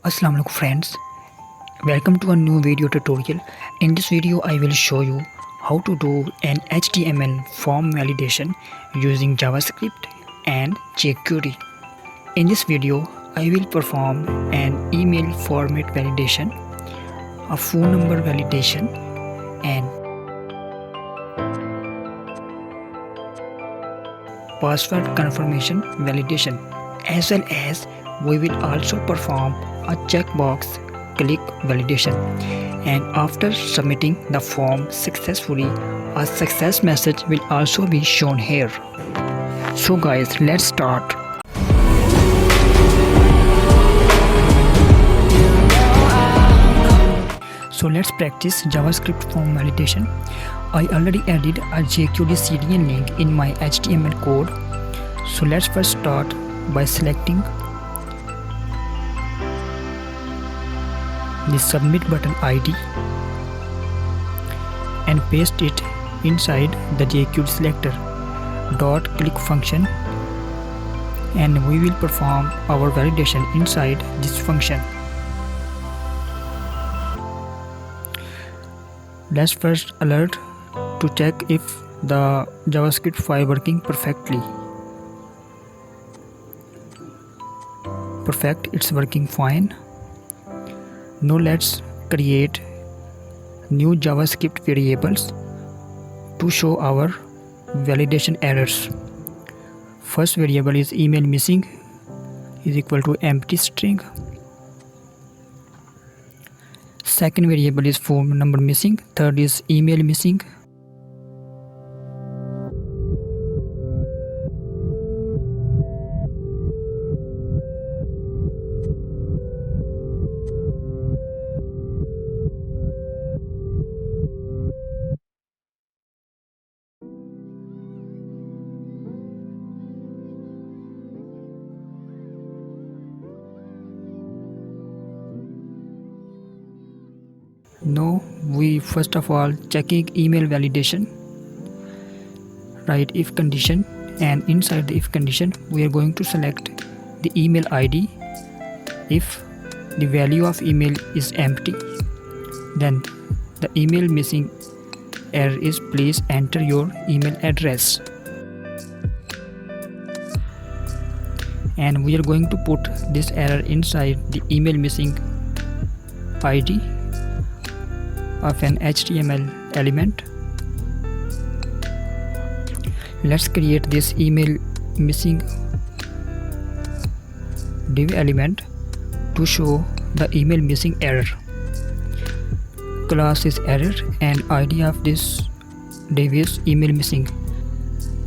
Assalamu alaikum friends, welcome to a new video tutorial. In this video I will show you how to do an HTML form validation using JavaScript and jQuery. In this video I will perform an email format validation, a phone number validation and password confirmation validation, as well as we will also perform a checkbox click validation, and after submitting the form successfully, a success message will also be shown here. So guys, let's start. So let's practice JavaScript form validation. I already added a jQuery CDN link in my HTML code. So let's first start by selecting the submit button ID and paste it inside the jQuery selector dot click function, and we will perform our validation inside this function. Let's first alert to check if the JavaScript file working perfectly. Perfect, it's working fine. Now let's create new JavaScript variables to show our validation errors. First variable is email missing is equal to empty string. Second variable is phone number missing. Third is email missing. Now we first of all checking email validation, write if condition, and inside the if condition we are going to select the email ID. If the value of email is empty, then the email missing error is please enter your email address, and we are going to put this error inside the email missing ID of an HTML element. Let's create this email missing div element to show the email missing error. Class is error and ID of this div is email missing.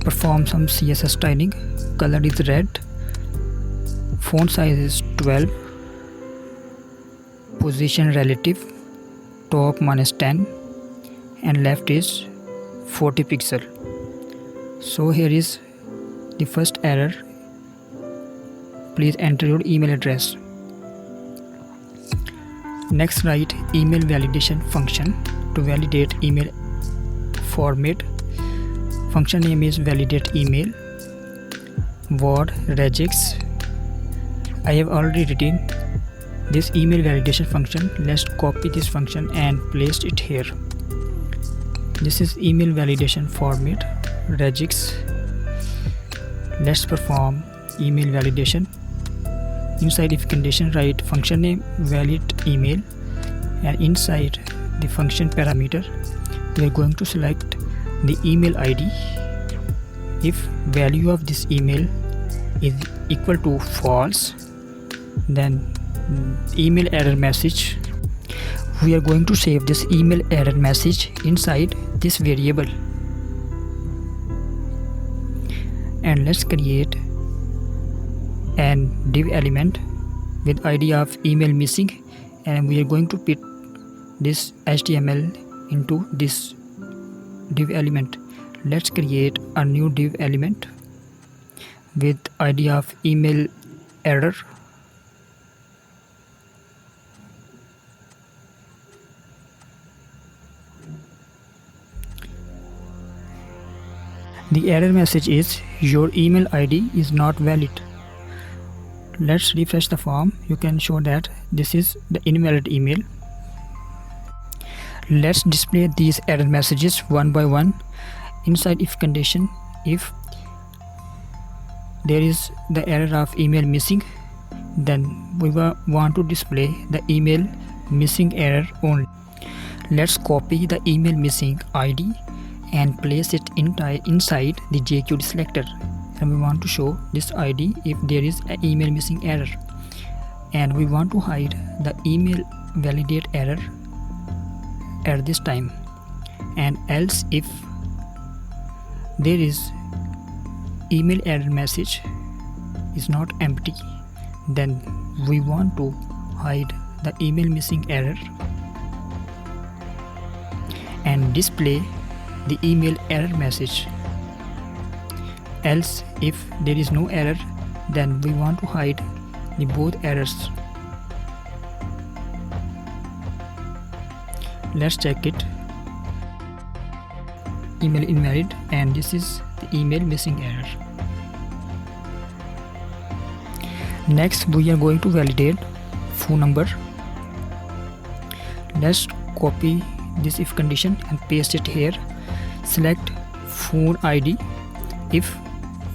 Perform some CSS styling. Color is red. Font size is 12. Position relative. Top -10 and left is 40 pixel. So here is the first error. Please enter your email address. Next, write email validation function to validate email format. Function name is validate email. Word regex. I have already written this email validation function. Let's copy this function and place it here. This is email validation format regex. Let's perform email validation. Inside if condition, write function name valid email, and inside the function parameter we are going to select the email ID. If value of this email is equal to false, then email error message, we are going to save this email error message inside this variable. And let's create an div element with ID of email missing, and we are going to put this HTML into this div element. Let's create a new div element with ID of email error. The error message is your email ID is not valid. Let's refresh the form. You can show that this is the invalid email. Let's display these error messages one by one. Inside if condition, if there is the error of email missing, then we want to display the email missing error only. Let's copy the email missing ID and place it inside the jQuery selector, and we want to show this ID if there is an email missing error, and we want to hide the email validate error at this time. And else if there is email error message is not empty, then we want to hide the email missing error and display the email error message. Else if there is no error, then we want to hide the both errors. Let's check it. Email invalid, and this is the email missing error. Next we are going to validate phone number. Let's copy this if condition and paste it here. Select phone ID. If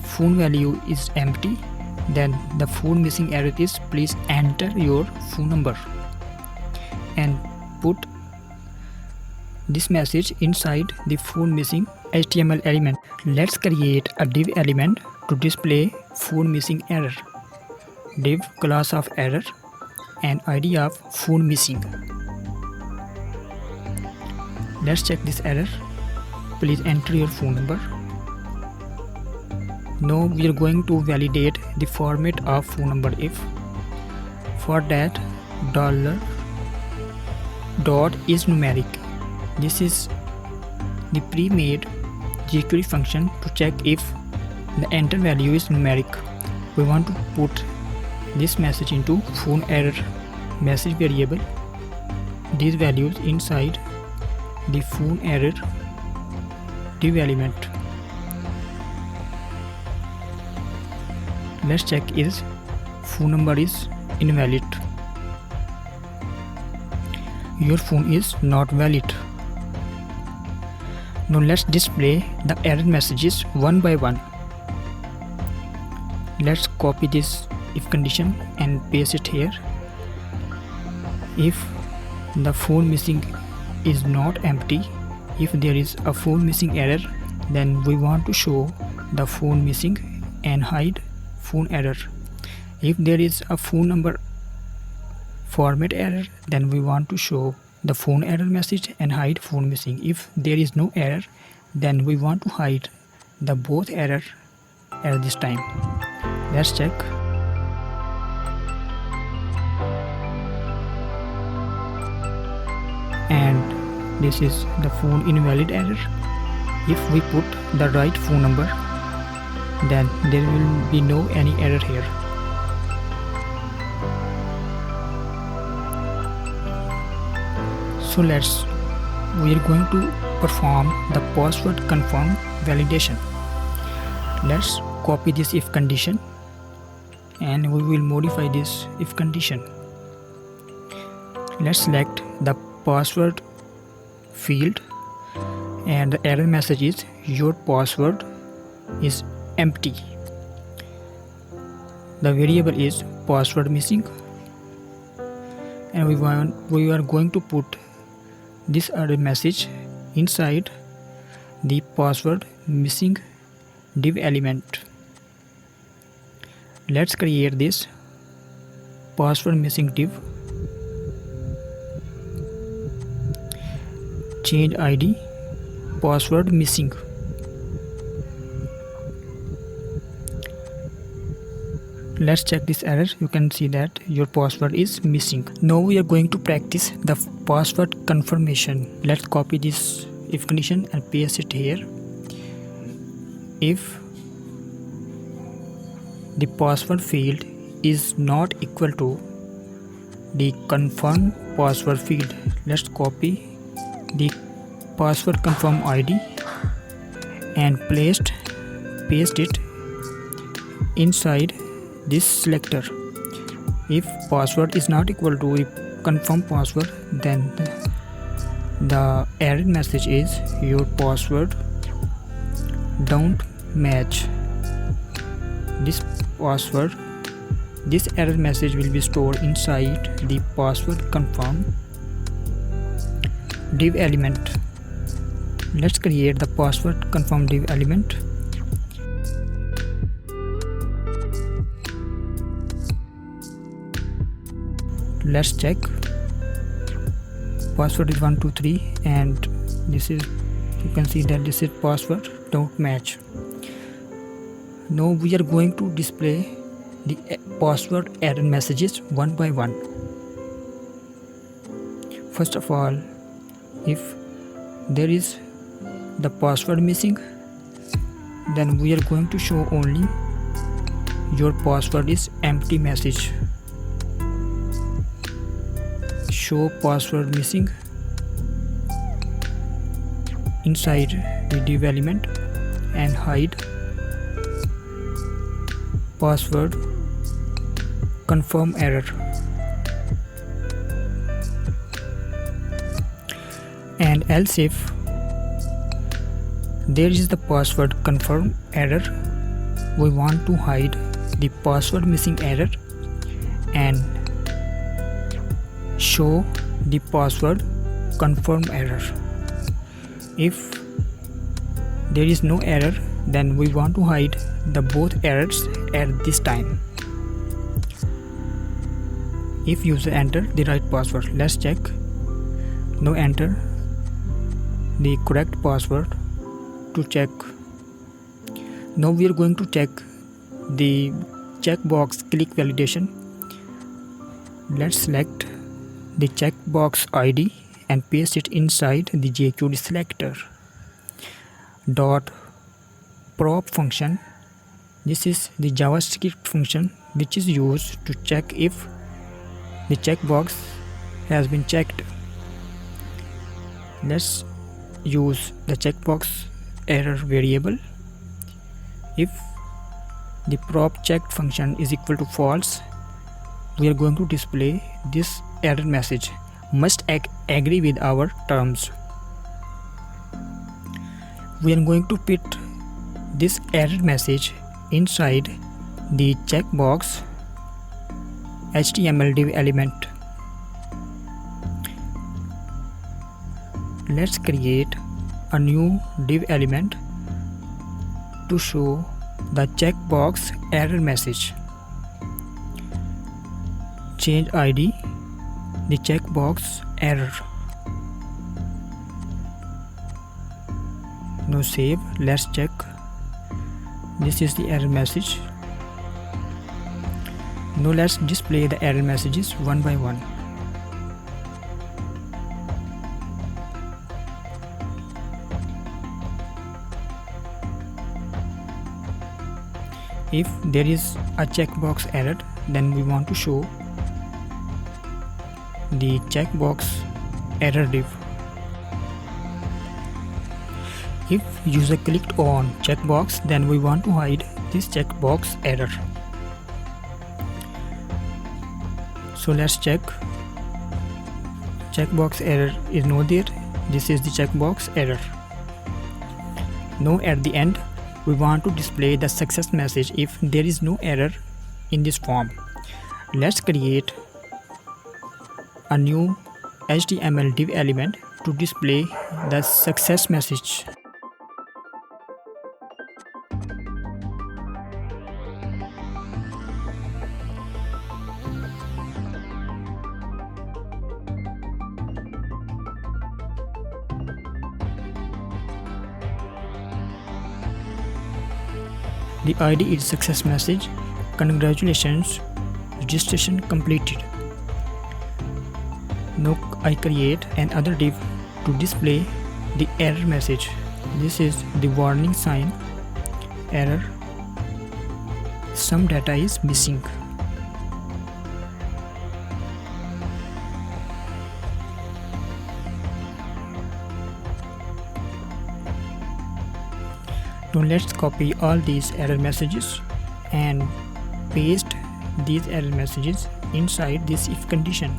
phone value is empty, then the phone missing error is please enter your phone number, and put this message inside the phone missing HTML element. Let's create a div element to display phone missing error. Div class of error and ID of phone missing. Let's check this error. Please enter your phone number. Now we are going to validate the format of phone number if. For that, $dot is numeric. This is the pre-made jQuery function to check if the enter value is numeric. We want to put this message into phone error message variable. These values inside the phone error div element. Let's check is phone number is invalid. Your phone is not valid. Now let's display the error messages one by one. Let's copy this if condition and paste it here. If the phone missing is not empty, if there is a phone missing error, then we want to show the phone missing and hide phone error. If there is a phone number format error, then we want to show the phone error message and hide phone missing. If there is no error, then we want to hide the both error at this time. Let's check. And this is the phone invalid error. If we put the right phone number, then there will be no any error here. So we are going to perform the password confirm validation. Let's copy this if condition and we will modify this if condition. Let's select the password field and the error message is your password is empty. The variable is password missing, and we are going to put this error message inside the password missing div element. Let's create this password missing div. Change ID password missing. Let's check this error. You can see that your password is missing. Now we are going to practice the password confirmation. Let's copy this if condition and paste it here. If the password field is not equal to the confirm password field, let's copy the password confirm ID and paste it inside this selector. If password is not equal to confirm password, then the error message is your password don't match this error message will be stored inside the password confirm div element. Let's create the password confirm div element. Let's check. Password is 123 and this is, you can see that this is password don't match. Now we are going to display the password error messages one by one. First of all, if there is the password missing, then we are going to show only your password is empty message. Show password missing inside the div element and hide password confirm error. And else if there is the password confirm error, we want to hide the password missing error and show the password confirm error. If there is no error, then we want to hide the both errors at this time. If user enter the right password, let's check. Now enter the correct password to check. Now we are going to check the checkbox click validation. Let's select the checkbox ID and paste it inside the jQuery selector. Dot prop function. This is the JavaScript function which is used to check if the checkbox has been checked. Let's use the checkbox error variable. If the prop checked function is equal to false, we are going to display this error message, must agree with our terms. We are going to put this error message inside the checkbox HTML div element. Let's create a new div element to show the checkbox error message. Change ID the checkbox error. Now save. Let's check. This is the error message. Now let's display the error messages one by one. If there is a checkbox error, then we want to show the checkbox error div. If user clicked on checkbox, then we want to hide this checkbox error. So let's check. Checkbox error is not there. This is the checkbox error. Now at the end, we want to display the success message if there is no error in this form. Let's create a new HTML div element to display the success message. The ID is success message. Congratulations, registration completed. Now I create another div to display the error message. This is the warning sign error. Some data is missing. Now let's copy all these error messages and paste these error messages inside this if condition.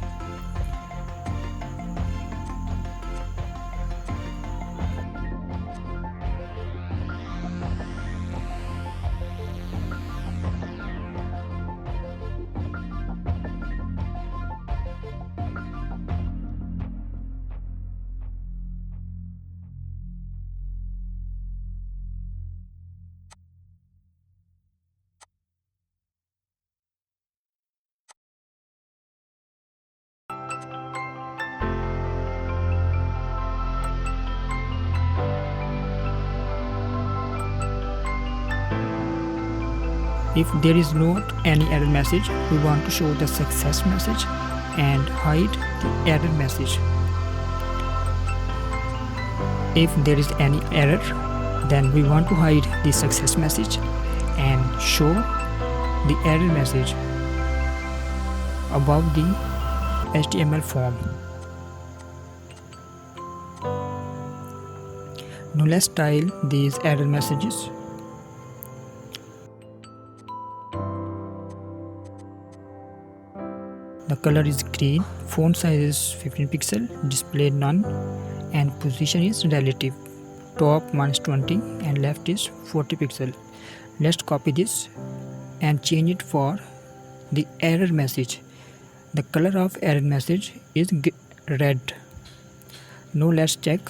If there is not any error message, we want to show the success message and hide the error message. If there is any error, then we want to hide the success message and show the error message above the HTML form. Now let's style these error messages. The color is green, font size is 15 pixel, display none, and position is relative. Top -20 and left is 40 pixel. Let's copy this and change it for the error message. The color of error message is red. Now let's check